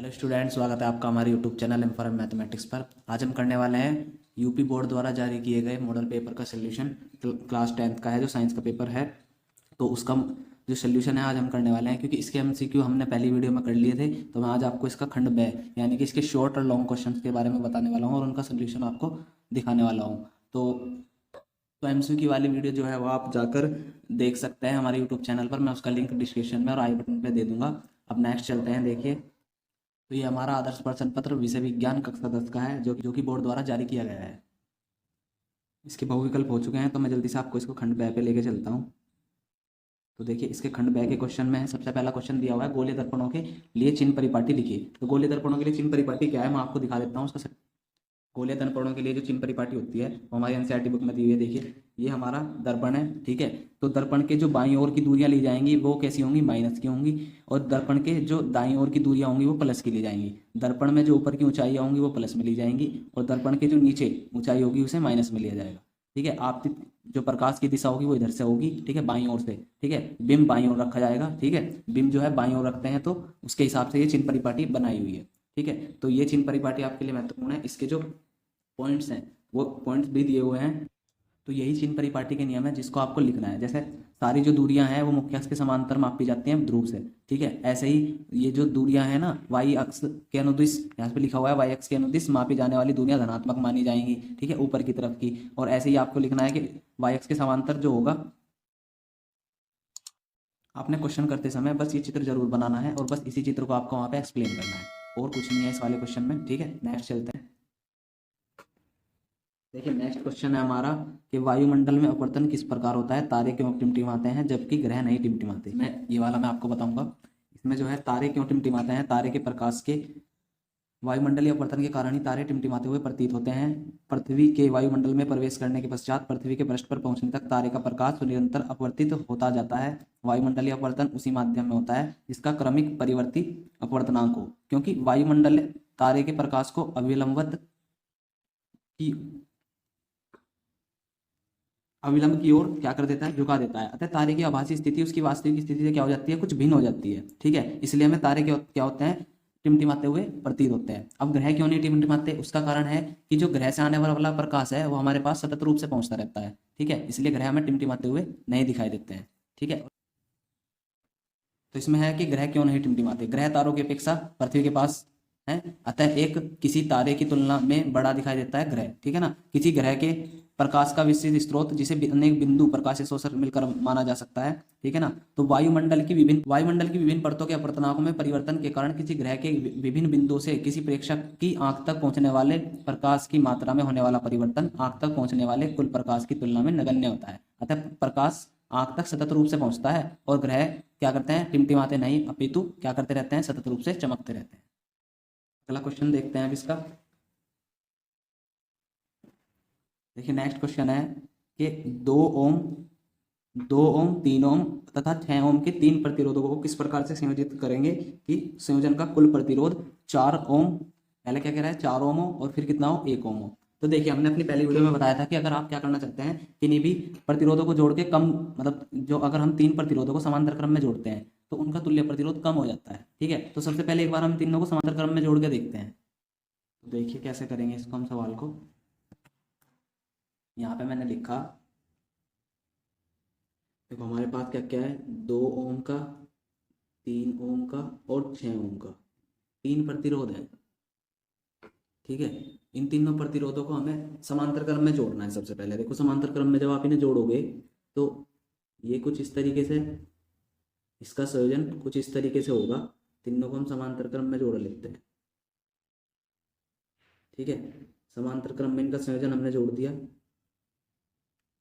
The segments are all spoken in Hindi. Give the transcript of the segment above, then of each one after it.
हेलो स्टूडेंट, स्वागत है आपका हमारे YouTube channel M for mathematics पर। आज हम करने वाले हैं यूपी बोर्ड द्वारा जारी किए गए मॉडल पेपर का सोल्यूशन। क्लास 10th का है जो साइंस का पेपर है, तो उसका जो सोल्यूशन है आज हम करने वाले हैं। क्योंकि इसके एमसीक्यू हमने पहली वीडियो में कर लिए थे, तो मैं आज आपको इसका खंड ब यानी कि इसके शॉर्ट और लॉन्ग क्वेश्चंस के बारे में बताने वाला हूँ और उनका सोल्यूशन आपको दिखाने वाला हूँ। तो एमसीक्यू वाली वीडियो जो है वो आप जाकर देख सकते हैं हमारे यूट्यूब चैनल पर। मैं उसका लिंक डिस्क्रिप्शन में और आई बटन पे दे दूंगा। अब नेक्स्ट चलते हैं। देखिए, तो ये हमारा आदर्श प्रश्न पत्र विषय विज्ञान कक्षा 10 का है, जो कि बोर्ड द्वारा जारी किया गया है। इसके बहुविकल्प हो चुके हैं, तो मैं जल्दी से आपको इसको खंड ब पे लेके चलता हूँ। तो देखिए, इसके खंड ब के क्वेश्चन में है, सबसे पहला क्वेश्चन दिया हुआ है गोलीय दर्पणों के लिए चिन्ह परिपाटी लिखिए। तो गोलीय दर्पणों के लिए चिन्ह परिपाटी क्या है, मैं आपको दिखा देता हूँ उसका। गोलीय दर्पणों के लिए जो चिन्ह परिपाटी होती है वो हमारी एनसीईआरटी बुक में दी हुई है। देखिए, ये हमारा दर्पण है, ठीक है। तो दर्पण के जो बाईं ओर की दूरियां ली जाएंगी वो कैसी होंगी, माइनस की होंगी। और दर्पण के जो दाईं ओर की दूरियां होंगी वो प्लस की ली जाएंगी। दर्पण में जो ऊपर की ऊंचाइयां होंगी वो प्लस में ली जाएंगी, और दर्पण के जो नीचे ऊंचाई होगी उसे माइनस में लिया जाएगा, ठीक है। आप जो प्रकाश की दिशा होगी वो इधर से होगी, ठीक है, बाईं ओर से, ठीक है। बिंब बाईं ओर रखा जाएगा, ठीक है। बिंब जो है बाईं ओर रखते हैं तो उसके हिसाब से ये चिन्ह परिपाटी बनाई हुई है, ठीक है। तो ये चिन्ह परिपाटी आपके लिए महत्वपूर्ण है। इसके जो पॉइंट्स हैं वो पॉइंट्स भी दिए हुए हैं। तो यही चिन्ह परिपाटी के नियम है जिसको आपको लिखना है। जैसे सारी जो दूरियां हैं वो मुख्य अक्ष के समांतर मापी जाती हैं ध्रुव से, ठीक है। ऐसे ही ये जो दूरियां हैं ना, वाई अक्ष के अनुदिश, यहाँ पे लिखा हुआ है वाई अक्ष के अनुदिश मापी जाने वाली दूरियां धनात्मक मानी जाएंगी, ठीक है, ऊपर की तरफ की। और ऐसे ही आपको लिखना है कि वाई अक्ष के समांतर जो होगा, आपने क्वेश्चन करते समय बस ये चित्र जरूर बनाना है और बस इसी चित्र को आपको वहाँ पे एक्सप्लेन करना है, और कुछ नहीं है इस वाले क्वेश्चन में, ठीक है। नेक्स्ट चलते हैं। देखिए, नेक्स्ट क्वेश्चन है हमारा कि वायुमंडल में अपवर्तन किस प्रकार होता है, तारे क्यों टिमटिमाते हैं जबकि ग्रह नहीं टिमटिमाते। ये वाला मैं आपको बताऊंगा। इसमें जो है तारे क्यों टिमटिमाते हैं, तारे के प्रकाश के वायुमंडलीय अपवर्तन के कारण ही तारे टिमटिमाते हुए प्रतीत होते हैं। पृथ्वी के वायुमंडल में प्रवेश करने के पश्चात पृथ्वी के पृष्ठ पर पहुंचने तक तारे का प्रकाश निरंतर अपवर्तित होता जाता है। वायुमंडलीय अपवर्तन उसी माध्यम में होता है जिसका क्रमिक परिवर्ती अपवर्तनांक हो, क्योंकि वायुमंडल तारे के प्रकाश को अविलंब की ओर क्या कर देता है, झुका देता है। अतः तारे की आभासी स्थिति उसकी वास्तविक स्थिति से क्या हो जाती है, कुछ भिन्न हो जाती है, ठीक है। इसलिए हमें तारे क्या होते हैं, टिमटिमाते हुए प्रतीत होते हैं। अब ग्रह क्यों नहीं टिमटिमाते, उसका कारण है कि जो ग्रह से आने वाला प्रकाश है वो हमारे पास सतत रूप से पहुंचता रहता है, ठीक है। इसलिए ग्रह हमें टिमटिमाते हुए नहीं दिखाई देते हैं, ठीक है। तो इसमें है कि ग्रह क्यों नहीं टिमटिमाते। ग्रह तारों की अपेक्षा पृथ्वी के पास है, अतः एक किसी तारे की तुलना में बड़ा दिखाई देता है ग्रह, ठीक है ना। किसी ग्रह के प्रकाश का विशिष्ट स्रोत जिसे अनेक बिंदु प्रकाश स्रोत मिलकर माना जा सकता है, ठीक है ना। तो वायुमंडल की विभिन्न परतों के अपवर्तनांकों में परिवर्तन के कारण किसी ग्रह के विभिन्न बिंदुओं से किसी प्रेक्षक की आंख तक पहुंचने वाले प्रकाश की मात्रा में होने वाला परिवर्तन आंख तक पहुंचने वाले कुल प्रकाश की तुलना में नगण्य होता है। अतः प्रकाश आंख तक सतत रूप से पहुंचता है और ग्रह क्या करते हैं, टिमटिमाते नहीं अपितु क्या करते रहते हैं, सतत रूप से चमकते रहते हैं। अगला क्वेश्चन देखते हैं अब इसका। देखिए, नेक्स्ट क्वेश्चन है कि 2 ओम 2 ओम 3 ओम तथा 6 ओम के तीन प्रतिरोधकों को किस प्रकार से संयोजित करेंगे कि संयोजन का कुल प्रतिरोध 4 ओम, पहले क्या कह रहा है, 4 ओम हो और फिर कितना हो, 1 ओम हो। तो देखिए, हमने अपनी पहली वीडियो में बताया था कि अगर आप क्या करना चाहते हैं, किन्हीं भी प्रतिरोधों को जोड़ के कम, मतलब जो अगर हम 3 प्रतिरोधों को समांतर क्रम में जोड़ते हैं तो उनका तुल्य प्रतिरोध कम हो जाता है, ठीक है। तो सबसे पहले एक बार हम तीनों को समांतर क्रम में जोड़ के देखते हैं। तो देखिए कैसे करेंगे इसको हम सवाल को। यहाँ पे मैंने लिखा, देखो हमारे पास क्या क्या है, 2 ओम का, 3 ओम का और 6 ओम का, तीन प्रतिरोध है, ठीक है। इन तीनों प्रतिरोधों को हमें समांतर क्रम में जोड़ना है। सबसे पहले देखो, समांतर क्रम में जब आप इन्हें जोड़ोगे तो ये कुछ इस तरीके से, इसका संयोजन कुछ इस तरीके से होगा। तीनों को हम समांतर क्रम में जोड़ लेते हैं, ठीक है। समांतर क्रम में इनका संयोजन हमने जोड़ दिया।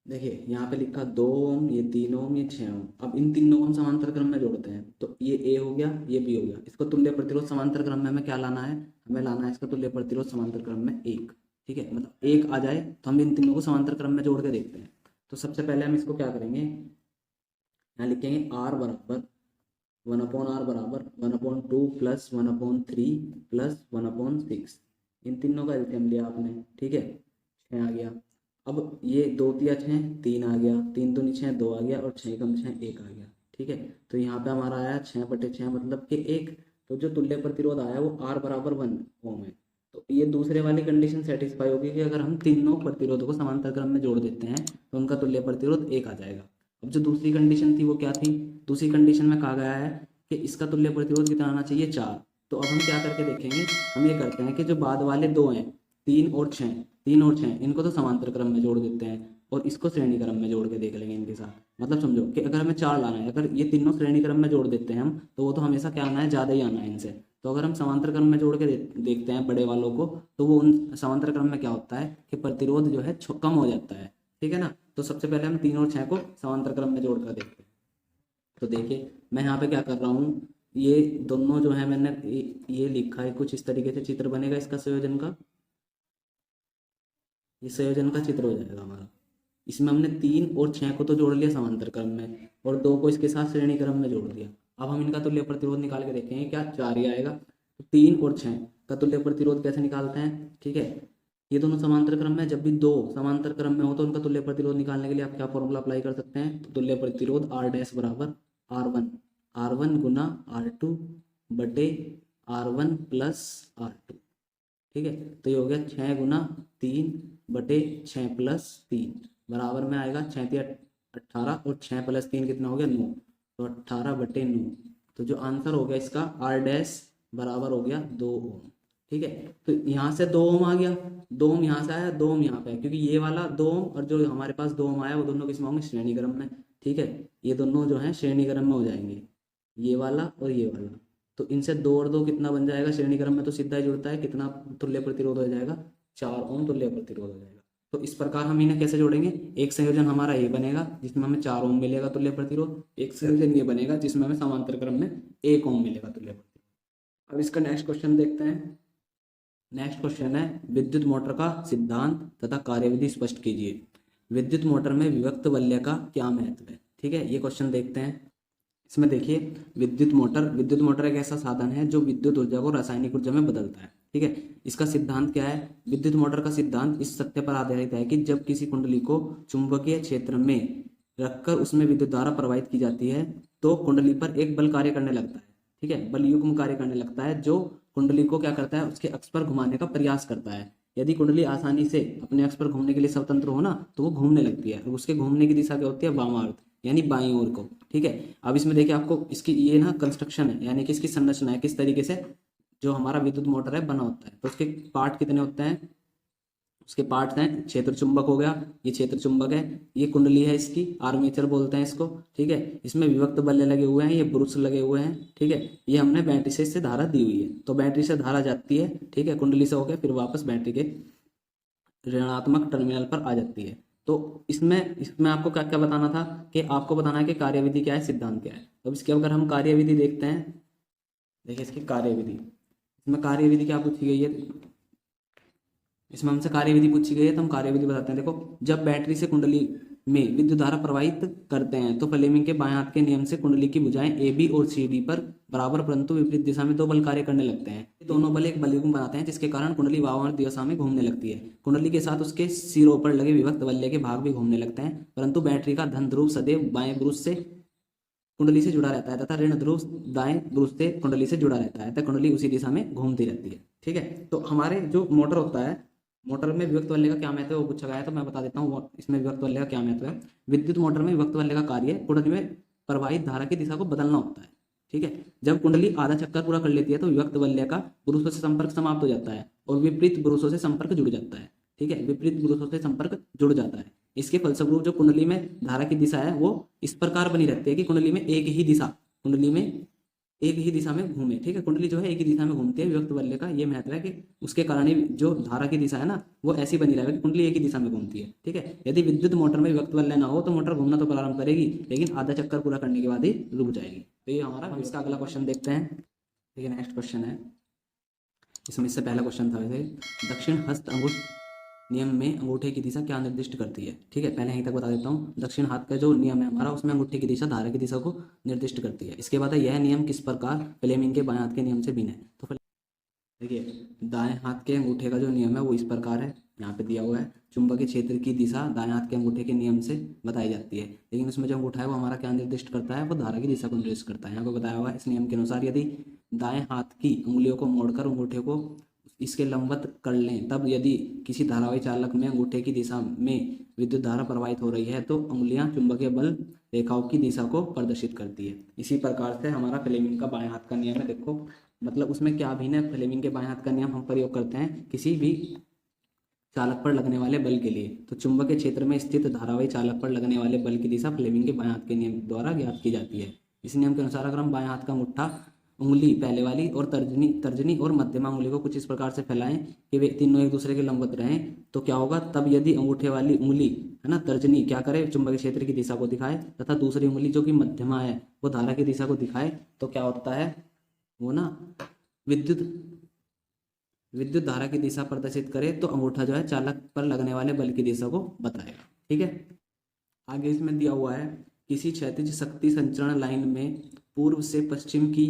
देखिए यहाँ पे लिखा 2 ओम, ये 3 ओम, ये 6 ओम। अब इन तीनों को हम समांतर क्रम में जोड़ते हैं तो ये ए हो गया, ये बी हो गया। इसको तुल्य प्रतिरोध समांतर क्रम में हमें क्या लाना है, हमें लाना है इसका तुल्य प्रतिरोध समांतर क्रम में 1, ठीक है। मतलब 1 आ जाए तो हम इन तीनों को समांतर क्रम में जोड़ के देखते हैं। तो सबसे पहले हम इसको क्या करेंगे, यहाँ लिखेंगे आर बराबर 1/r बराबर 1/2 प्लस 1/3 प्लस 1/6। इन तीनों का एलसीएम लिया आपने, ठीक है, 6 आ गया। अब ये 2 तिया 6, 3 आ गया, 3 दूनी 6, 2 आ गया और 6 कम 6 1 आ गया, ठीक है। तो यहाँ पे हमारा आया 6/6 मतलब कि 1। तो जो तुल्य प्रतिरोध आया वो R बराबर 1 ओम है। तो ये दूसरे वाली कंडीशन सेटिस्फाई होगी कि अगर हम तीनों प्रतिरोधों को समांतर क्रम में जोड़ देते हैं तो उनका तुल्य प्रतिरोध 1 आ जाएगा। अब जो दूसरी कंडीशन थी वो क्या थी? दूसरी कंडीशन में कहा गया है कि इसका तुल्य प्रतिरोध कितना आना चाहिए? 4। तो अब हम क्या करके देखेंगे, हम ये करते हैं कि जो बाद वाले दो हैं 3 और 6 इनको तो समांतर क्रम में जोड़ देते हैं और इसको श्रेणी क्रम में जोड़ के देख लेंगे इनके साथ। मतलब समझो कि अगर हमें 4 लाना है, अगर ये तीनों श्रेणी क्रम में जोड़ देते हैं हम, तो वो तो हमेशा क्या आना है? ज़्यादा ही आना है इनसे। तो अगर हम समांतर क्रम में जोड़ के देखते हैं बड़े वालों को, तो वो उन समांतर क्रम में क्या होता है कि प्रतिरोध जो है कम हो जाता है। ठीक है ना? तो सबसे पहले हम 3 और 6 को समांतर क्रम में जोड़ कर देखते हैं। तो देखिए मैं यहाँ पे क्या कर रहा हूँ, ये दोनों जो है मैंने ये लिखा है कुछ इस तरीके से चित्र बनेगा इसका संयोजन का, ये संयोजन का चित्र हो जाएगा हमारा। इसमें हमने 3 और 6 को तो जोड़ लिया समांतर क्रम में और 2 को इसके साथ श्रेणी क्रम में जोड़ दिया। अब हम इनका तुल्य प्रतिरोध निकाल के देखेंगे, क्या 4 ही आएगा। तो 3 और 6 का तुल्य प्रतिरोध कैसे निकालते हैं? ठीक है, ये दोनों समांतर क्रम में, जब भी दो समांतर क्रम में हो तो उनका तुल्य प्रतिरोध निकालने के लिए आप क्या फॉर्मूला अप्लाई कर सकते हैं? तो तुल्य प्रतिरोध R डैश बराबर R1 गुना R2 बटे R1 प्लस R2। ठीक है, तो ये हो गया 6 गुना 3 बटे 6 प्लस 3 बराबर में आएगा 6 18 और 6 प्लस 3 कितना हो गया? 9। तो 18 बटे 9। तो जो आंसर हो गया इसका R डैश बराबर हो गया 2 ओम। ठीक है, तो यहाँ से 2 ओम आ गया, 2 ओम यहाँ से आया, 2 ओम यहाँ पे है, क्योंकि ये वाला 2 ओम और जो हमारे पास 2 ओम आया वो दोनों किसमें होंगे? श्रेणी क्रम में। ठीक है, ये दोनों जो है श्रेणी क्रम में हो जाएंगे, ये वाला और ये वाला। तो इनसे 2 और 2 कितना बन जाएगा? श्रेणी क्रम में तो सीधा ही जुड़ता है, कितना तुल्य प्रतिरोध हो जाएगा? 4 ओम तुल्य प्रतिरोध हो जाएगा। तो इस प्रकार हम इन्हें कैसे जोड़ेंगे? एक संयोजन हमारा ये बनेगा जिसमें हमें 4 ओम मिलेगा तुल्य प्रतिरोध, एक संयोजन ये बनेगा जिसमें हमें समांतर क्रम में 1 ओम मिलेगा तुल्य प्रतिरोध। अब इसका नेक्स्ट क्वेश्चन देखते हैं। नेक्स्ट क्वेश्चन है विद्युत मोटर का सिद्धांत तथा कार्यविधि स्पष्ट कीजिए। विद्युत मोटर में विभक्त वलय का क्या महत्व है? ठीक है, ये क्वेश्चन देखते हैं। इसमें देखिए विद्युत मोटर एक ऐसा साधन है जो विद्युत ऊर्जा को रासायनिक ऊर्जा में बदलता है। ठीक है, इसका सिद्धांत क्या है? विद्युत मोटर का सिद्धांत इस सत्य पर आधारित है कि जब किसी कुंडली को चुंबकीय क्षेत्र में रखकर उसमें विद्युत धारा प्रवाहित की जाती है तो कुंडली पर एक बल कार्य करने लगता है। ठीक है, बल युग्म कार्य करने लगता है जो कुंडली को क्या करता है? उसके अक्ष पर घुमाने का प्रयास करता है। यदि कुंडली आसानी से अपने अक्ष पर घूमने के लिए स्वतंत्र हो ना तो वो घूमने लगती है, उसके घूमने की दिशा क्या होती है? वामावर्त, यानी बाईं ओर को। ठीक है, अब इसमें देखिए आपको इसकी ये ना कंस्ट्रक्शन है, यानी कि इसकी संरचना है, किस तरीके से जो हमारा विद्युत मोटर है बना होता है। तो उसके पार्ट कितने होते हैं? उसके पार्ट्स हैं, क्षेत्र चुंबक हो गया, ये क्षेत्र चुंबक है, ये कुंडली है इसकी, आर्मेचर बोलते हैं इसको। ठीक है, इसमें विभक्त बल्ले लगे हुए हैं, ये ब्रुश लगे हुए हैं। ठीक है, ये हमने बैटरी से इससे धारा दी हुई है, तो बैटरी से धारा जाती है, ठीक है, कुंडली से होकर फिर वापस बैटरी के ऋणात्मक टर्मिनल पर आ जाती है। तो इसमें आपको क्या क्या बताना था कि आपको बताना है कि कार्यविधि क्या है, सिद्धांत क्या है। तो इसके अगर हम कार्यविधि देखते हैं, देखिए इसकी कार्यविधि, इसमें कार्यविधि क्या पूछी गई है? इसमें हमसे कार्यविधि पूछी गई है तो हम कार्यविधि बताते हैं। देखो, जब बैटरी से कुंडली में विद्युत धारा प्रवाहित करते हैं तो फ्लेमिंग के बाएं हाथ के नियम से कुंडली की भुजाएं ए बी और सी डी पर बराबर परंतु विपरीत दिशा में दो बल कार्य करने लगते हैं। ये दोनों बल एक बलयुग्म बनाते हैं जिसके कारण कुंडली वामावर्त दिशा में घूमने लगती है। कुंडली के साथ उसके सिरों पर लगे विभक्त वलय के भाग भी घूमने लगते हैं, परंतु बैटरी का धन ध्रुव सदैव बाएं ब्रुश से कुंडली से जुड़ा रहता है तथा ऋण ध्रुव दाएं ब्रुश से कुंडली से जुड़ा रहता है तथा कुंडली उसी दिशा में घूमती रहती है। ठीक है, तो हमारे जो मोटर होता है, मोटर में विभक्त वलय का क्या महत्व है वो पूछा गया है, तो मैं बता देता हूँ इसमें विभक्त वलय का क्या महत्व है। विद्युत मोटर में विभक्त वलय का कार्य कुंडली में प्रवाहित धारा की दिशा को बदलना होता है। ठीक है, जब कुंडली आधा चक्कर पूरा कर लेती है तो विभक्त वलय का ब्रुशों से संपर्क समाप्त हो जाता है और विपरीत ब्रुशों से संपर्क जुड़ जाता है। ठीक है, विपरीत ब्रुशों से संपर्क जुड़ जाता है। इसके फलस्वरूप जो कुंडली में धारा की दिशा है वो इस प्रकार बनी रहती है कि कुंडली में एक ही दिशा में घूमे। ठीक है, कुंडली जो है एक ही दिशा में घूमती है। विभक्त वलय का ये महत्व है कि उसके कारण ही जो धारा की दिशा है ना वो ऐसी बनी रहेगी कि कुंडली एक ही दिशा में घूमती है। ठीक है, यदि विद्युत मोटर में विभक्त वलय ना हो तो मोटर घूमना तो प्रारंभ करेगी लेकिन आधा चक्कर पूरा करने के बाद ही रुक जाएगी। तो ये हमारा, इसका अगला क्वेश्चन देखते हैं। ठीक है, नेक्स्ट क्वेश्चन है, इसमें इससे पहला क्वेश्चन था वैसे, दक्षिण हस्त अंगुष्ठ नियम में अंगूठे की दिशा क्या निर्दिष्ट करती है। ठीक है, पहले यहीं तक बता देता हूँ। दक्षिण हाथ का जो नियम है हमारा उसमें अंगूठे की दिशा धारा की दिशा को निर्दिष्ट करती है। इसके बाद यह नियम किस प्रकार फ्लेमिंग के बाएं हाथ के नियम से भिन्न है। तो देखिए दाएं हाथ के अंगूठे का जो नियम है वो इस प्रकार है, यहाँ पे दिया हुआ है, चुंबकीय क्षेत्र की दिशा दाएं हाथ के अंगूठे के नियम से बताई जाती है, लेकिन उसमें जो अंगूठा है वो हमारा क्या निर्दिष्ट करता है, वो धारा की दिशा को निर्दिष्ट करता है। यहाँ पे बताया हुआ है इस नियम के अनुसार यदि दाएं हाथ की उंगलियों को मोड़कर अंगूठे को इसके लंबवत कर लें, तब यदि किसी धारावाही चालक में अंगूठे की दिशा में विद्युत धारा प्रवाहित हो रही है तो उंगलियां चुंबकीय बल रेखाओं की दिशा को प्रदर्शित करती है। इसी प्रकार से हमारा फ्लेमिंग का बाएं हाथ का नियम है। देखो मतलब उसमें क्या अभिनय, फ्लेमिंग के बाएं हाथ का नियम हम प्रयोग करते हैं किसी भी चालक पर लगने वाले बल के लिए। तो चुंबकीय क्षेत्र में स्थित धारावाही चालक पर लगने वाले बल की दिशा फ्लेमिंग के बाएं हाथ के नियम द्वारा ज्ञात की जाती है। इस नियम के अनुसार अगर हम बाएं हाथ का अंगूठा उंगली पहले वाली और तर्जनी तर्जनी और मध्यमा उंगली को कुछ इस प्रकार से फैलाएं कि वे तीनों एक दूसरे के लंबवत रहें, तो क्या होगा, तब यदि अंगूठे वाली उंगली है ना तर्जनी क्या करे, चुंबकीय क्षेत्र की दिशा को दिखाए, तथा दूसरी उंगली जो कि मध्यमा है वो धारा की दिशा को दिखाए, तो क्या होता है वो ना विद्युत धारा की दिशा प्रदर्शित करे, तो अंगूठा जो है चालक पर लगने वाले बल की दिशा को बताएगा। ठीक है, आगे इसमें दिया हुआ है किसी क्षैतिज शक्ति संचरण लाइन में पूर्व से पश्चिम की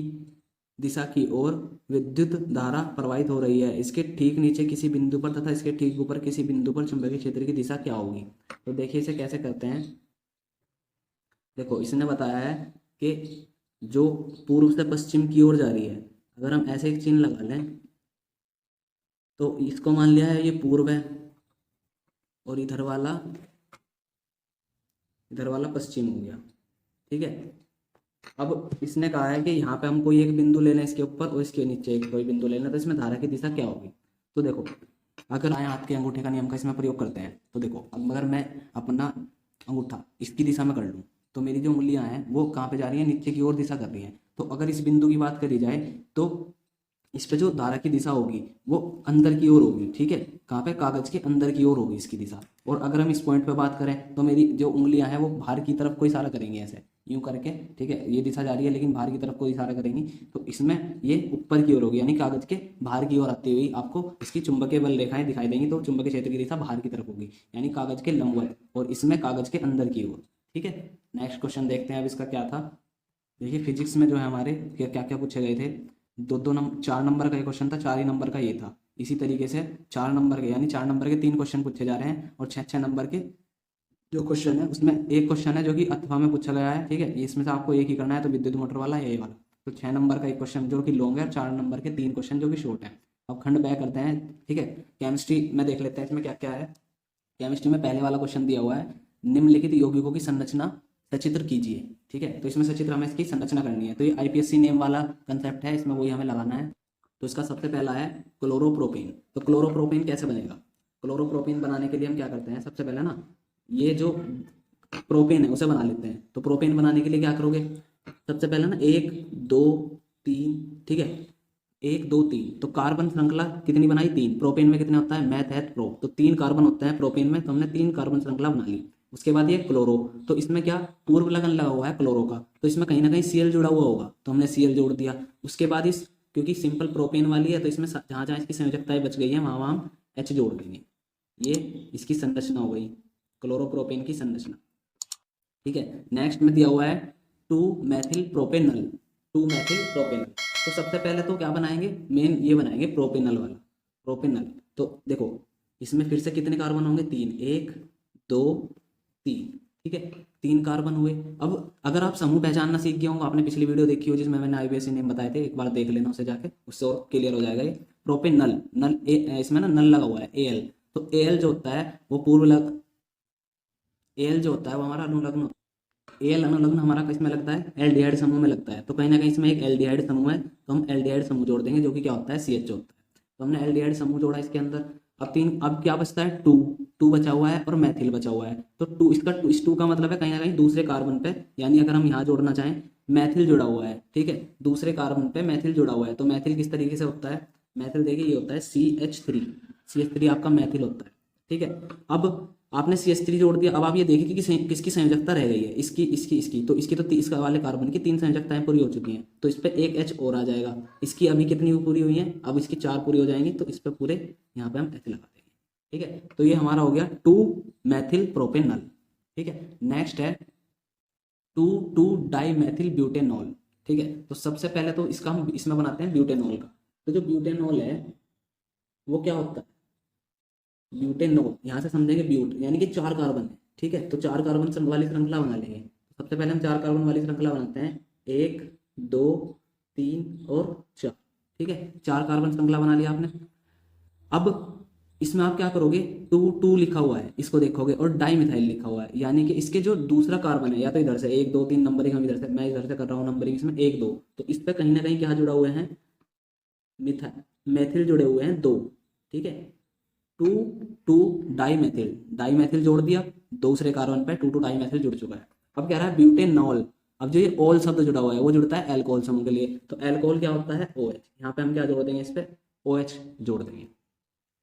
दिशा की ओर विद्युत धारा प्रवाहित हो रही है। इसके ठीक नीचे किसी बिंदु पर तथा इसके ठीक ऊपर किसी बिंदु पर चुंबकीय क्षेत्र की दिशा क्या होगी। तो देखिए इसे कैसे करते हैं। देखो इसने बताया है कि जो पूर्व से पश्चिम की ओर जा रही है, अगर हम ऐसे एक चिन्ह लगा लें तो इसको मान लिया है ये पूर्व है और इधर वाला पश्चिम हो गया। ठीक है, अब इसने कहा है कि यहाँ पे हम कोई एक बिंदु ले लें इसके ऊपर और इसके नीचे एक कोई बिंदु ले लें, तो इसमें धारा की दिशा क्या होगी। तो देखो अगर दाएं हाथ के अंगूठे का नियम का इसमें प्रयोग करते हैं, तो देखो अगर मैं अपना अंगूठा इसकी दिशा में कर लूँ तो मेरी जो उंगलियां हैं वो कहाँ पे जा रही हैं, नीचे की ओर दिशा कर रही हैं। तो अगर इस बिंदु की बात करी जाए तो इस पे जो धारा की दिशा होगी वो अंदर की ओर होगी। ठीक है, कहाँ पे, कागज के अंदर की ओर होगी इसकी दिशा। और अगर हम इस पॉइंट पे बात करें तो मेरी जो उंगलियां हैं वो बाहर की तरफ को इशारा करेंगी ऐसे यूं करके। ठीक है, ये दिशा जा रही है लेकिन बाहर की तरफ को इशारा करेंगी, तो इसमें ये ऊपर की ओर होगी, यानी कागज के बाहर की ओर आती हुई आपको इसकी चुंबकीय बल रेखाएं दिखाई देंगी। तो चुंबकीय क्षेत्र की दिशा बाहर की तरफ होगी, यानी कागज के लंबवत, और इसमें कागज के अंदर की ओर। ठीक है, नेक्स्ट क्वेश्चन देखते हैं अब इसका क्या था। देखिए फिजिक्स में जो है हमारे क्या क्या पूछे गए थे। दो नंबर 4 नंबर का ये क्वेश्चन था, 4 ही नंबर का ये था। इसी तरीके से 4 नंबर के यानी 4 नंबर के 3 क्वेश्चन पूछे जा रहे हैं, और 6 नंबर के जो क्वेश्चन है उसमें एक क्वेश्चन है जो कि अथवा में पूछा गया है। ठीक है, इसमें से आपको एक ही करना है, तो विद्युत मोटर वाला ये वाला। तो 6 नंबर का एक क्वेश्चन जो कि लॉन्ग है, और 4 नंबर के 3 क्वेश्चन जो कि शॉर्ट है। अब खंड बैक करते हैं। ठीक है, केमिस्ट्री में देख लेते हैं इसमें क्या क्या है। केमिस्ट्री में पहले वाला क्वेश्चन दिया हुआ है, निम्नलिखित यौगिकों की संरचना सचित्र कीजिए। ठीक है, तो इसमें सचित्र हमें इसकी संरचना करनी है, तो ये आईपीएससी नेम वाला कंसेप्ट है, इसमें वही हमें लगाना है। तो इसका सबसे पहला है क्लोरोप्रोपेन। तो क्लोरोप्रोपेन कैसे बनेगा, क्लोरोप्रोपेन बनाने के लिए हम क्या करते हैं, सबसे पहले ना ये जो प्रोपेन है उसे बना लेते हैं। तो प्रोपेन बनाने के लिए क्या करोगे, सबसे पहले ना 1 2 3, ठीक है 1 2 3, तो कार्बन श्रृंखला कितनी बनाई, 3। प्रोपेन में कितने होता है, मैथ है प्रो, तो 3 कार्बन होता है प्रोपेन में, तो हमने 3 कार्बन श्रृंखला बना ली। उसके बाद ये क्लोरो, तो इसमें क्या पूर्व लगन लगा हुआ है क्लोरो का, तो इसमें कहीं ना कहीं सीएल जुड़ा हुआ होगा, तो हमने सीएल जोड़ दिया। उसके बाद इस क्योंकि सिंपल प्रोपेन वाली है तो इसमें जहाँ जहाँ इसकी संयोजकताएं बच गई है वहाँ वहाँ हम एच जोड़ देंगे। ये इसकी संरचना हो गई क्लोरोप्रोपेन की संरचना। ठीक है, नेक्स्ट में दिया हुआ है 2 मैथिल प्रोपेनल। 2 मैथिल प्रोपेनल, तो सबसे पहले तो क्या बनाएंगे, मेन ये बनाएंगे प्रोपेनल वाला, प्रोपेनल। तो देखो इसमें फिर से कितने कार्बन होंगे, 3, 1 2 3। ठीक है, 3 कार्बन हुए। अब अगर आप समूह पहचानना सीख गए होंगे, आपने पिछली वीडियो देखी हो जिसमें मैंने आईपीएससी नेम बताए थे, एक बार देख लेना उसे जाके, उससे और क्लियर हो जाएगा। ये प्रोपेनल नल इसमें ना नल लगा हुआ है एल, तो एल जो होता है वो पूर्व लग, एल जो होता है वो हमारा अनुलग्न, एल अनुलग्न हमारा किसमें लगता है, एल्डिहाइड समूह में लगता है। तो कहीं ना कहीं इसमें एक एल्डिहाइड समूह है, तो हम एल्डिहाइड समूह जोड़ देंगे जो कि क्या होता है, CH होता है। तो हमने एल्डिहाइड समूह जोड़ा इसके अंदर। अब क्या बचता है, 2 बचा हुआ है और मैथिल बचा हुआ है। तो इस 2 का मतलब है कहीं ना कहीं दूसरे कार्बन पे, यानी अगर हम यहाँ जोड़ना चाहें मैथिल जुड़ा हुआ है। ठीक है, दूसरे कार्बन पे मैथिल जुड़ा हुआ है। तो मैथिल किस तरीके से होता है, मैथिल देखिए ये होता है CH3 आपका मैथिल होता है। ठीक है, अब आपने CH3 जोड़ दिया। अब आप ये देखिए कि किसकी संयोजकता रह गई है, इसकी तो इसकी तो इसका वाले कार्बन की 3 संयोजकताएं पूरी हो चुकी हैं, तो इस पर एक H और आ जाएगा। इसकी अभी कितनी पूरी हुई है, अब इसकी 4 पूरी हो जाएंगी, तो इस पर पूरे यहाँ पे हम H लगा देंगे। ठीक है, तो ये हमारा हो गया 2 मैथिल प्रोपेनल। ठीक है, नेक्स्ट है 2 डाई मैथिल ब्यूटेनॉल। ठीक है, तो सबसे पहले तो इसका हम इसमें बनाते हैं ब्यूटेनॉल का। तो जो ब्यूटेनॉल है वो क्या होता है, ब्यूटेनॉल, यहाँ से समझेंगे ब्यूट यानी कि 4 कार्बन है। ठीक है, तो 4 कार्बन वाली श्रृंखला बना लेंगे। सबसे पहले हम 4 कार्बन वाली श्रृंखला बनाते हैं, 1 2 3 और 4। ठीक है, 4 कार्बन श्रृंखला बना लिया आपने। अब इसमें आप क्या करोगे, 2 लिखा हुआ है इसको देखोगे और डाई मिथाइल लिखा हुआ है, यानी कि इसके जो दूसरा कार्बन है, या तो इधर से 1 2 3 नंबरिंग, हम इधर से, मैं इधर से कर रहा हूँ नंबरिंग इसमें 1 2, तो इस पे कहीं ना कहीं क्या जुड़ा हुए हैं, मेथिल जुड़े हुए हैं 2। ठीक है, 2 2 डाई मेथिल जोड़ दिया दूसरे कार्बन पे, 2 2 डाई मेथिल जुड़ चुका है। अब कह रहा है ब्यूटेनॉल। अब जो ये ऑल शब्द जुड़ा हुआ है वो जुड़ता है एल्कोहल समूह के लिए, तो एल्कोहल क्या होता है, OH। यहाँ पे हम क्या जोड़ देंगे, इस पे OH जोड़ देंगे।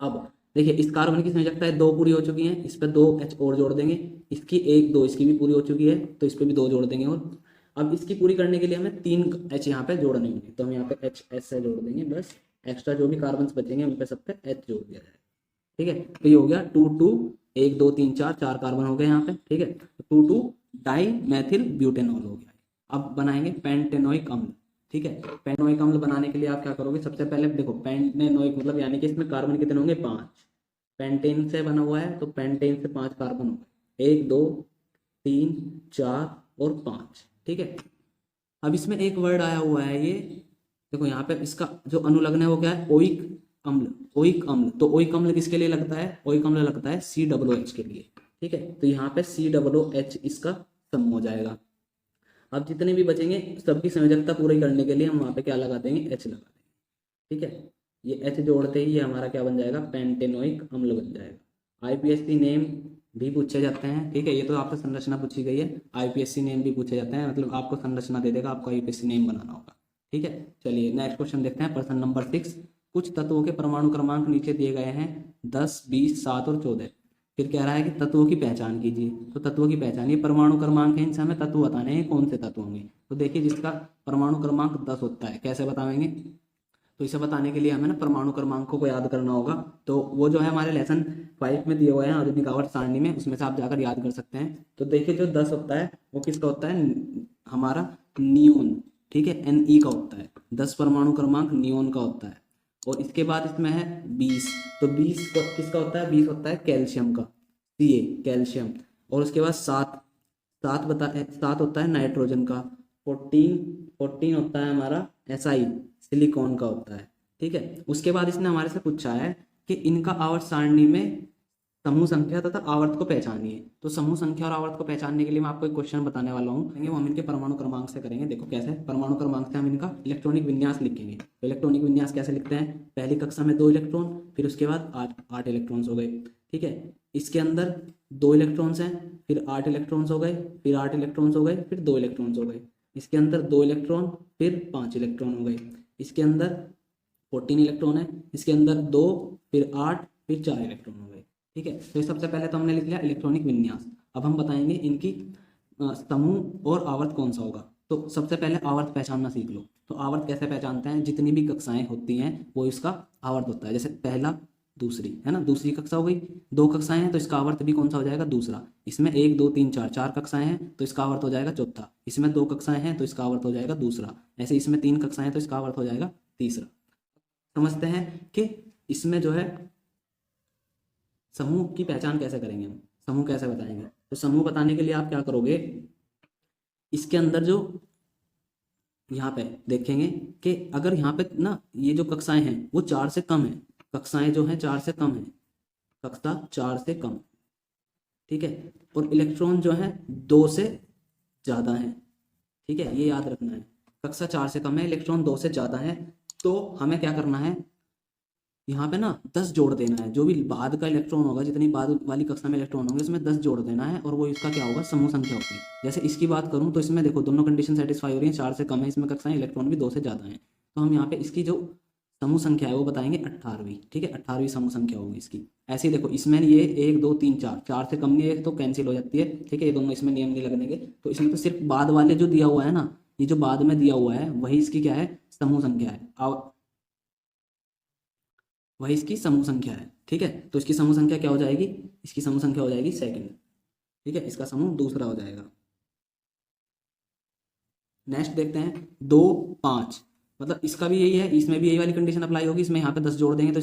अब देखिए इस कार्बन की संयोजकता है 2 पूरी हो चुकी है, इस पे 2 H और जोड़ देंगे, इसकी 1 2 इसकी भी पूरी हो चुकी है, तो इस पे भी 2 जोड़ देंगे। और अब इसकी पूरी करने के लिए हमें 3 H यहाँ पे जोड़ने होंगे, तो हम यहाँ पे HS से जोड़ देंगे, बस एक्स्ट्रा जो भी कार्बन बचेंगे उन पे सब पे H जोड़ दिया जाएगा। ठीक है, तो ये हो गया 2 2 1 2 3 4 कार्बन हो गए यहाँ पे। ठीक है, 2 2 डाई मेथिल ब्यूटेनॉल हो गया। अब बनाएंगे पेंटेनोइक अम्ल। ठीक है, पेंटेनोइक अम्ल बनाने के लिए आप क्या करोगे, सबसे पहले देखो पेंटेनोइक मतलब यानी कि इसमें कार्बन कितने होंगे, 5। पेंटेन से बना हुआ है तो पेंटेन से 5 कार्बन हो गए, 1 2 3 4 और 5। ठीक है, अब इसमें एक वर्ड आया हुआ है, ये देखो यहाँ पे इसका जो अनुलग्न है वो क्या है, ओइक अम्ल। ओइक अम्ल, तो ओइक अम्ल किसके लिए लगता है, ओइक अम्ल लगता है COOH के लिए। ठीक है, तो यहाँ पे COOH इसका सम हो जाएगा। अब जितने भी बचेंगे सबकी संयोजकता पूरी करने के लिए हम वहाँ पे क्या लगा देंगे, H लगा देंगे। ठीक है, ये H जोड़ते ही ये हमारा क्या बन जाएगा, पेंटेनोइक अम्ल बन जाएगा। IPSC नेम भी पूछे जाते हैं। ठीक है, ये तो आपसे संरचना पूछी गई है, IPSC नेम भी पूछे जाते हैं, मतलब आपको संरचना दे देगा, आपको IPSC नेम बनाना होगा। ठीक है, चलिए नेक्स्ट क्वेश्चन देखते हैं, प्रश्न नंबर 6। कुछ तत्वों के परमाणु क्रमांक नीचे दिए गए हैं, 10 20 7 और 14। फिर कह रहा है कि तत्वों की पहचान कीजिए, तो तत्वों की पहचान, ये परमाणु क्रमांक है, इनसे हमें तत्व बताने हैं, कौन से तत्व होंगे। तो देखिए जिसका परमाणु क्रमांक 10 होता है, कैसे बताएंगे, तो इसे बताने के लिए हमें ना परमाणु क्रमांकों को याद करना होगा। तो वो जो है हमारे लेसन 5 में दिए हुए हैं आधुनिक आवर्त सारणी में, उसमें से आप जाकर याद कर सकते हैं। तो देखिए जो 10 होता है वो किसका होता है, हमारा नियोन। ठीक है, Ne का होता है, 10 परमाणु क्रमांक नियोन का होता है। और इसके बाद इसमें है 20, तो 20 किसका होता है, 20 होता है कैल्शियम का, Ca कैल्शियम। और उसके बाद 7 होता है नाइट्रोजन का, 14 होता है हमारा Si सिलिकॉन का होता है। ठीक है, उसके बाद इसने हमारे से पूछा है कि इनका आवर्त सारणी में समूह संख्या तथा आवर्त को पहचानिए। तो समूह संख्या और आवर्त को पहचानने के लिए मैं आपको एक क्वेश्चन बताने वाला हूँ, वो हम इनके परमाणु क्रमांक से करेंगे। देखो कैसे, परमाणु क्रमांक से हम इनका इलेक्ट्रॉनिक विन्यास लिखेंगे। तो इलेक्ट्रॉनिक विन्यास कैसे लिखते हैं, पहली कक्षा में 2 इलेक्ट्रॉन, फिर उसके बाद 8 इलेक्ट्रॉन्स हो गए। ठीक है, इसके अंदर 2 इलेक्ट्रॉन्स हैं, फिर 8 इलेक्ट्रॉन्स हो गए, फिर 8 इलेक्ट्रॉन्स हो गए, फिर 2 इलेक्ट्रॉन्स हो गए। इसके अंदर 2 इलेक्ट्रॉन, फिर 5 इलेक्ट्रॉन हो गए। इसके अंदर 14 इलेक्ट्रॉन है, इसके अंदर 2, फिर 8, फिर 4 इलेक्ट्रॉन हो गए। ठीक है, तो सबसे पहले तो हमने लिख लिया इलेक्ट्रॉनिक विन्यास। अब हम बताएंगे इनकी समूह और आवर्त कौन सा होगा। तो सबसे पहले आवर्त पहचानना सीख लो। तो आवर्त कैसे पहचानते हैं, जितनी भी कक्षाएं होती हैं वो इसका आवर्त होता है। जैसे पहला दूसरी है ना, दूसरी कक्षा हो गई, 2 कक्षाएं हैं तो इसका आवर्त भी कौन सा हो जाएगा, दूसरा। इसमें 1 2 3 4 4 कक्षाएं हैं तो इसका आवर्त हो जाएगा चौथा। इसमें 2 कक्षाएं हैं तो इसका आवर्त हो जाएगा दूसरा। ऐसे इसमें 3 कक्षाएं हैं तो इसका आवर्त हो जाएगा तीसरा। समझते हैं कि इसमें जो है समूह की पहचान कैसे करेंगे, हम समूह कैसे बताएंगे। तो समूह बताने के लिए आप क्या करोगे, इसके अंदर जो यहाँ पे देखेंगे कि अगर यहाँ पे ना ये जो कक्षाएं हैं वो 4 से कम है, कक्षाएं जो हैं 4 से कम है, कक्षा 4 से कम। ठीक है, और इलेक्ट्रॉन जो है 2 से ज़्यादा है। ठीक है, ये याद रखना है, कक्षा 4 से कम है, इलेक्ट्रॉन 2 से ज़्यादा है। तो हमें क्या करना है, यहाँ पे ना 10 जोड़ देना है। जो भी बाद का इलेक्ट्रॉन होगा, जितनी बाद वाली कक्षा में इलेक्ट्रॉन होंगे उसमें 10 जोड़ देना है, और वो इसका क्या होगा, समूह संख्या होगी। जैसे इसकी बात करूँ तो इसमें देखो दोनों कंडीशन सेटिस्फाई हो रही है, 4 से कम है इसमें कक्षाएं, इलेक्ट्रॉन भी 2 से ज़्यादा है। तो हम यहाँ पे इसकी जो समूह संख्या है वो बताएंगे 18वीं। ठीक है, 18वीं समूह संख्या होगी इसकी। ऐसे ही देखो इसमें ये 1 2 3 4, 4 से कम नहीं है तो कैंसिल हो जाती है। ठीक है, ये दोनों इसमें नियम नहीं लगने के। तो इसमें तो सिर्फ बाद वाले जो दिया हुआ है ना, ये जो बाद में दिया हुआ है वही इसकी क्या है, समूह संख्या है, वही इसकी समूह संख्या है। ठीक है, तो इसकी समूह संख्या क्या हो जाएगी, इसकी समूह संख्या हो जाएगी सेकंड। ठीक है, इसका समूह दूसरा हो जाएगा। नेक्स्ट देखते हैं 2 5, मतलब इसका भी यही है, इसमें भी यही वाली कंडीशन अप्लाई होगी। इसमें यहाँ पे 10 जोड़ देंगे तो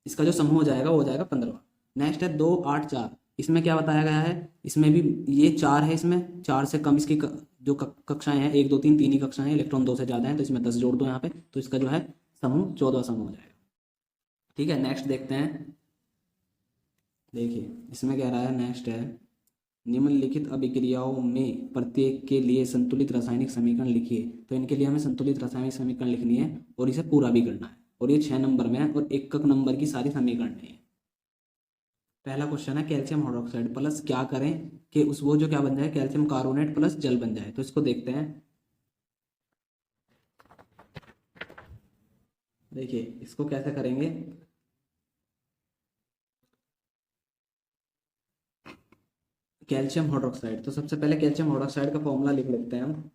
इसका जो समूह हो जाएगा वो हो जाएगा 15। नेक्स्ट है 2 8 4, इसमें क्या बताया गया है, इसमें भी ये 4 है, इसमें 4 से कम इसकी जो कक्षाएं हैं 1 2 3 तीन ही कक्षाएं, इलेक्ट्रॉन 2 से ज़्यादा हैं तो इसमें 10 जोड़ दो यहाँ पे, तो इसका जो है समूह 14वां समूह हो जाएगा। ठीक है, नेक्स्ट देखते हैं। देखिए इसमें कह रहा है, नेक्स्ट है निम्नलिखित अभिक्रियाओं में प्रत्येक के लिए संतुलित रासायनिक समीकरण लिखिए। तो इनके लिए हमें संतुलित रासायनिक समीकरण लिखनी है और इसे पूरा भी करना है, और ये 6 नंबर में है और एक नंबर की सारी समीकरण है। पहला क्वेश्चन है कैल्शियम हाइड्रोक्साइड प्लस क्या करें कि उस वो जो क्या बन जाए, कैल्शियम कार्बोनेट प्लस जल बन जाए। तो इसको देखते हैं। देखिए इसको कैसे करेंगे, कैल्शियम हाइड्रोक्साइड। तो सबसे पहले कैल्शियम हाइड्रोक्साइड का फॉर्मूला लिख लेते हैं हम।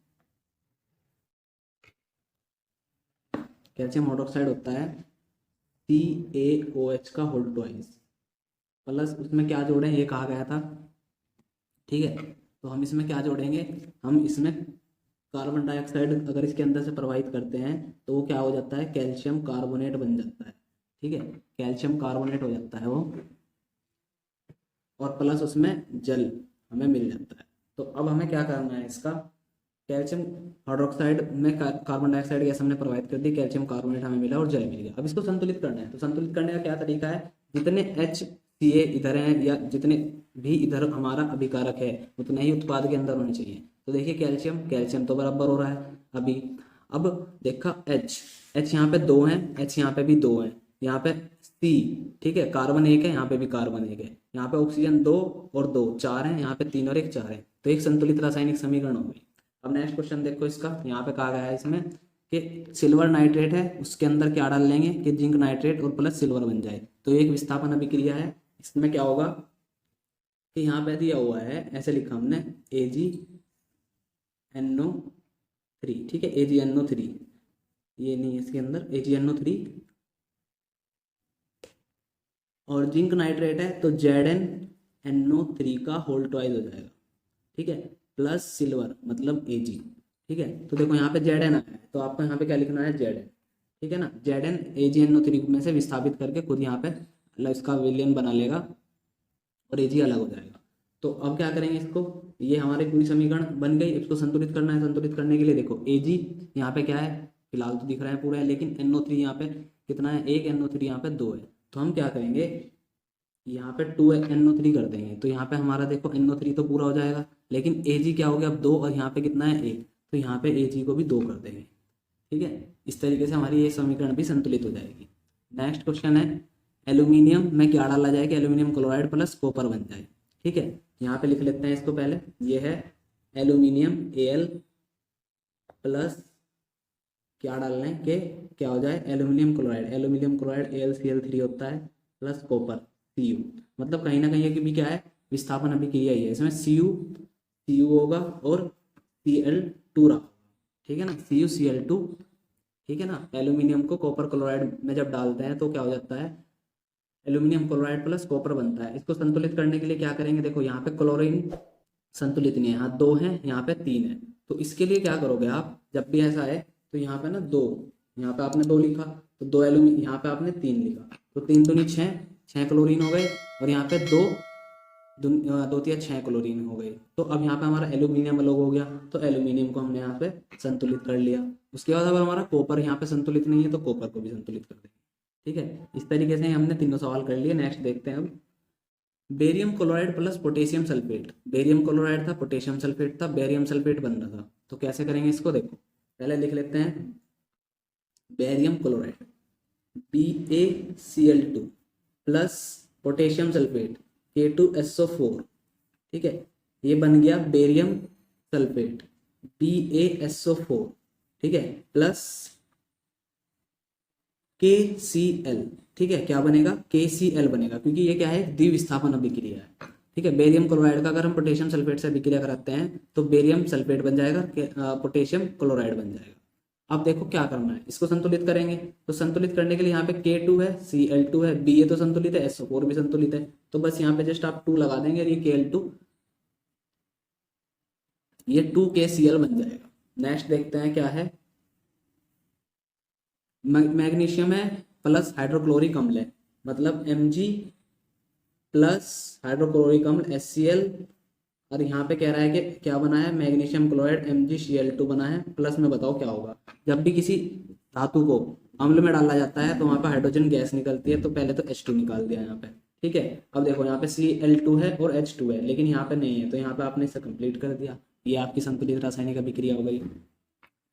कैल्शियम हाइड्रोक्साइड होता है CaOH का होल ट्वाइस, प्लस उसमें क्या जोड़ें ये कहा गया था। ठीक है, तो हम इसमें क्या जोड़ेंगे, हम इसमें कार्बन डाइऑक्साइड अगर इसके अंदर से प्रवाहित करते हैं तो वो क्या हो जाता है, कैल्शियम कार्बोनेट बन जाता है। ठीक है, कैल्शियम कार्बोनेट हो जाता है वो, और प्लस उसमें जल हमें मिल जाता है। तो अब हमें क्या करना है, इसका कैल्शियम हाइड्रोक्साइड में कार्बन डाइऑक्साइड गैस हमने प्रवाहित कर दी, कैल्शियम कार्बोनेट हमें मिला और जल मिल गया। अब इसको संतुलित करना है। तो संतुलित करने का क्या तरीका है, जितने HCA इधर हैं या जितने भी इधर हमारा अभिकारक है उतने ही उत्पाद के अंदर होने चाहिए। तो देखिए कैल्शियम तो बराबर हो रहा है अभी। अब देखा H यहाँ पे 2 हैं, H यहाँ पे भी 2 हैं, यहाँ पे C, ठीक है, कार्बन 1 है, यहाँ पे भी कार्बन 1 है, यहाँ पे ऑक्सीजन 2 और 2 4 हैं, यहाँ पे 3 और 1 4 है। तो एक संतुलित रासायनिक समीकरण हो गई। अब नेक्स्ट क्वेश्चन देखो इसका, यहाँ पे कहा गया है इसमें कि सिल्वर नाइट्रेट है, उसके अंदर क्या डाल लेंगे कि जिंक नाइट्रेट और प्लस सिल्वर बन जाए। तो एक विस्थापन अभिक्रिया है। इसमें क्या होगा कि यहाँ पे दिया हुआ है, ऐसे लिखा हमने AgNO3, ठीक है, AgNO3, ये नहीं है इसके अंदर AgNO3, और जिंक नाइट्रेट है तो ZnNO3 का होल ट्वाइस हो जाएगा। ठीक है, प्लस सिल्वर मतलब Ag। ठीक है, तो देखो यहाँ पे Zn आया है तो आपको यहाँ पे क्या लिखना है, Zn। ठीक है ना, Zn AgNO3 में से विस्थापित करके खुद यहाँ पे इसका विलयन बना लेगा और Ag अलग हो जाएगा। तो अब क्या करेंगे इसको, ये हमारी पूरी समीकरण बन गई। इसको संतुलित करना है। संतुलित करने के लिए देखो Ag यहाँ पे क्या है, फिलहाल तो दिख रहा है पूरा है, लेकिन NO3 यहाँ पे कितना है, 1, NO3 यहाँ पे 2 है। तो हम क्या करेंगे, यहाँ पे 2NO3 कर देंगे। तो यहाँ पे हमारा देखो NO3 तो पूरा हो जाएगा, लेकिन Ag क्या हो गया अब 2, और यहाँ पे कितना है 1, तो यहाँ पे Ag को भी 2 कर देंगे। ठीक है, इस तरीके से हमारी ये समीकरण भी संतुलित हो जाएगी। नेक्स्ट क्वेश्चन है एल्यूमिनियम में क्या डाला जाए कि एल्यूमिनियम क्लोराइड प्लस कॉपर बन जाए। ठीक है, यहाँ पे लिख लेते हैं इसको पहले, ये है एल्यूमिनियम Al प्लस क्या डालना है कि क्या हो जाए, एल्यूमिनियम क्लोराइड AlCl3 होता है प्लस कॉपर Cu। मतलब कहीं ना कहीं ये भी क्या है, विस्थापन अभिक्रिया ही है। इसमें Cu होगा और Cl2 रहा। ठीक है ना, CuCl2। ठीक है ना, एल्यूमिनियम को कॉपर क्लोराइड में जब डालते हैं तो क्या हो जाता है, एल्यूमिनियम क्लोराइड प्लस कॉपर बनता है। इसको संतुलित करने के लिए क्या करेंगे, देखो यहाँ पे क्लोरीन संतुलित नहीं है, यहाँ 2 है, यहाँ पे 3 है। तो इसके लिए क्या करोगे आप, जब भी ऐसा है तो यहाँ पे ना 2, यहाँ पे आपने 2 लिखा तो 2 एल्यूमिनियम, यहाँ पे आपने 3 लिखा तो 3 दूनी 6 क्लोरीन हो गए, और यहाँ पे 2 3 6 क्लोरीन हो गए। तो अब यहाँ पे हमारा एल्यूमिनियम अलग हो गया, तो एल्यूमिनियम को हमने यहाँ पे संतुलित कर लिया। उसके बाद अब हमारा कॉपर यहाँ पे संतुलित नहीं है तो कॉपर को भी संतुलित कर देंगे। ठीक है, इस तरीके से हमने तीनों सवाल कर लिए। नेक्स्ट देखते हैं अब barium chloride plus potassium sulphate. Barium chloride था, पोटेशियम सल्फेट था, बेरियम सल्फेट बन रहा था। तो कैसे करेंगे इसको, देखो पहले लिख लेते हैं barium chloride BaCl2 plus potassium sulphate K2SO4। ठीक है, ये बन गया बेरियम सल्फेट BaSO4। ठीक है, प्लस KCl। ठीक है, क्या बनेगा, KCl बनेगा, क्योंकि ये क्या है, द्विविस्थापन अभिक्रिया है। ठीक है, बेरियम क्लोराइड का अगर हम पोटेशियम सल्फेट से अभिक्रिया कराते हैं तो बेरियम सल्फेट बन जाएगा, पोटेशियम क्लोराइड बन जाएगा। अब देखो क्या करना है, इसको संतुलित करेंगे। तो संतुलित करने के लिए यहाँ पे K2 है, Cl2 है, Ba तो संतुलित है, SO4 भी संतुलित है। तो बस यहाँ पे जस्ट आप 2 लगा देंगे और ये Kl2, ये 2KCl बन जाएगा। नेक्स्ट देखते हैं क्या है, मैग्नीशियम है प्लस हाइड्रोक्लोरिक अम्ल है, मतलब Mg प्लस हाइड्रोक्लोरिक अम्ल HCl और यहाँ पे कह रहा है कि क्या बना है, मैग्नीशियम क्लोराइड MgCl2 बना है, प्लस में बताओ क्या होगा। जब भी किसी धातु को अम्ल में डाला जाता है तो वहाँ पे हाइड्रोजन गैस निकलती है, तो पहले तो H2 निकाल दिया यहाँ पे, ठीक है। अब देखो यहाँ पे Cl2 है और H2 है, लेकिन यहाँ पे नहीं है, तो यहाँ पे आपने इसे कंप्लीट कर दिया, ये आपकी संतुलित रासायनिक अभिक्रिया हो गई।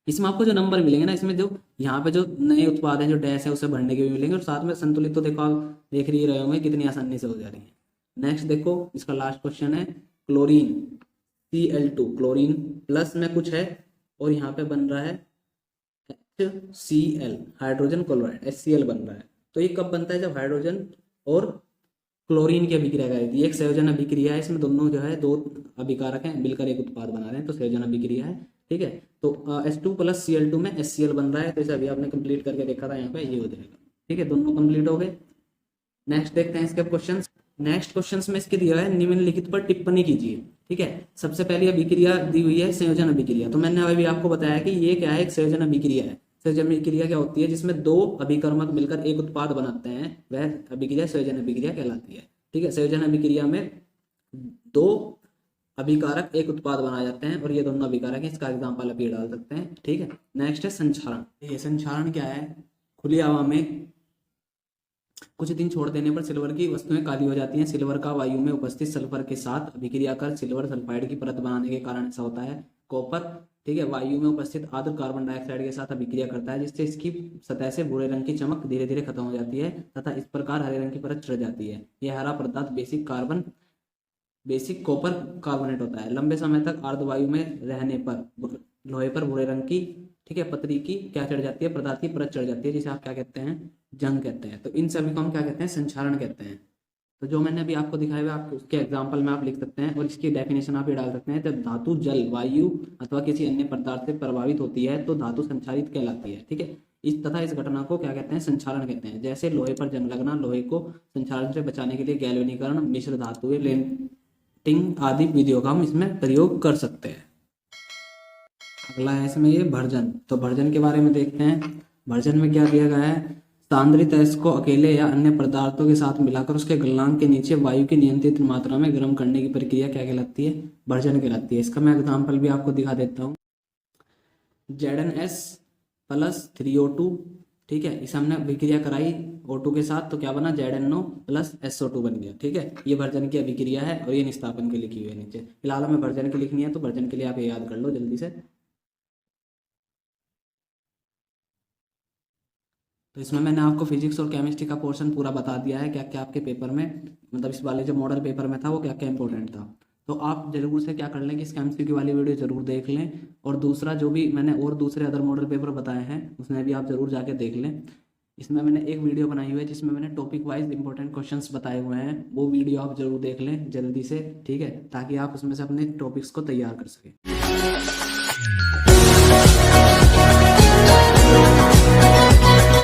इसमें आपको जो नंबर मिलेंगे ना, इसमें जो यहाँ पे जो नए उत्पाद हैं, जो डैश है, उसे भरने के भी मिलेंगे, और साथ में संतुलित तो देखो आप देख ही रहे होंगे कितनी आसानी से हो जा रही है। नेक्स्ट देखो, इसका लास्ट क्वेश्चन है क्लोरीन Cl2, क्लोरीन प्लस में कुछ है और यहाँ पे बन रहा है HCl, हाइड्रोजन क्लोराइड, HCl बन रहा है। तो ये कब बनता है, जब हाइड्रोजन और क्लोरीन की अभिक्रिया करी थी। एक संयोजन अभिक्रिया है, इसमें दोनों जो है दो अभिकारक हैं मिलकर एक उत्पाद बना रहे हैं, तो संयोजन अभिक्रिया है, ठीक है। तो H2 प्लस Cl2 में HCl बन रहा है, तो इसे अभी आपने कंप्लीट करके देखा था, यहाँ पे ये हो जाएगा, ठीक है। दोनों कंप्लीट हो गए। नेक्स्ट देखते हैं इसके क्वेश्चन। नेक्स्ट क्वेश्चन में इसके दिया है निम्नलिखित पर टिप्पणी कीजिए, ठीक है। सबसे पहली अभिक्रिया दी हुई है संयोजन अभिक्रिया, तो मैंने अभी आपको बताया कि ये क्या है, एक संयोजन अभिक्रिया है। संयोजन अभिक्रिया क्या होती है, जिसमें दो अभिकर्मक मिलकर एक उत्पाद बनाते हैं, वह अभिक्रिया संयोजन अभिक्रिया कहलाती है, ठीक है। संयोजन अभिक्रिया में दो अभिकारक एक उत्पाद बनाए जाते हैं और ये दोनों अभिकारक हैं, इसका एग्जाम्पल आप ये डाल सकते हैं, ठीक है। नेक्स्ट है संक्षारण। ये संक्षारण क्या है, खुली हवा में कुछ दिन छोड़ देने पर सिल्वर की वस्तुएं काली हो जाती हैं। सिल्वर का वायु में उपस्थित सल्फर के साथ अभिक्रिया कर सिल्वर सल्फाइड की परत बनाने के कारण ऐसा होता है। कॉपर, ठीक है, वायु में उपस्थित आर्द्र कार्बन डाइऑक्साइड के साथ अभिक्रिया करता है, जिससे इसकी सतह से भूरे रंग की चमक धीरे धीरे खत्म हो जाती है तथा इस प्रकार हरे रंग की परत चढ़ जाती है। यह हरा पदार्थ बेसिक कॉपर कार्बोनेट होता है। लंबे समय तक आर्द्र वायु में रहने पर लोहे पर भूरे रंग की, ठीक है, पतली की क्या चढ़ जाती है, पदार्थ की परत चढ़ जाती है, जिसे आप क्या कहते हैं, जंग कहते हैं। तो इन सभी को हम क्या कहते हैं, संक्षारण कहते हैं। तो जो मैंने अभी आपको दिखाया हुआ, आप उसके एग्जाम्पल में आप लिख सकते हैं और इसकी डेफिनेशन आप ये डाल सकते हैं। जब धातु जल, वायु अथवा किसी अन्य पदार्थ से प्रभावित होती है तो धातु संक्षारित कहलाती है, ठीक है। इस घटना को क्या कहते हैं, संक्षारण कहते हैं। जैसे लोहे पर जंग लगना, लोहे को संक्षारण से बचाने के लिए गैल्वेनीकरण, मिश्र धातुएं, प्लेटिंग आदि विधियों का हम इसमें प्रयोग कर सकते हैं। अगला है इसमें ये भर्जन। तो भर्जन के बारे में देखते हैं। भर्जन में क्या दिया गया है, सांद्रित अयस्क को अकेले या अन्य पदार्थों के साथ मिलाकर उसके गलनांक के नीचे वायु की नियंत्रित मात्रा में गर्म करने की प्रक्रिया क्या कहलाती है, भर्जन कहलाती है। इसका मैं एग्जाम्पल भी आपको दिखा देता हूँ। ZnS प्लस 3O2, ठीक है, इसे हमने अभिक्रिया कराई O2 के साथ, तो क्या बना, ZnO प्लस SO2 बन गया, ठीक है। ये भर्जन की अभिक्रिया है और ये निस्तापन की लिखी हुई है नीचे। फिलहाल हमें भर्जन की लिखनी है, तो भर्जन के लिए आप ये याद कर लो जल्दी से। तो इसमें मैंने आपको फिजिक्स और केमिस्ट्री का पोर्शन पूरा बता दिया है, क्या क्या आपके पेपर में, मतलब इस वाले जो मॉडल पेपर में था वो क्या क्या इंपॉर्टेंट था। तो आप जरूर से क्या कर लें कि इस MCQ वाली वीडियो जरूर देख लें, और दूसरा जो भी मैंने और दूसरे अदर मॉडल पेपर बताए हैं उसमें भी आप जरूर जाके देख लें। इसमें मैंने एक वीडियो बनाई हुई है जिसमें मैंने टॉपिक वाइज इंपॉर्टेंट क्वेश्चंस बताए हुए हैं, वो वीडियो आप जरूर देख लें जल्दी से, ठीक है, ताकि आप उसमें से अपने टॉपिक्स को तैयार कर सकें।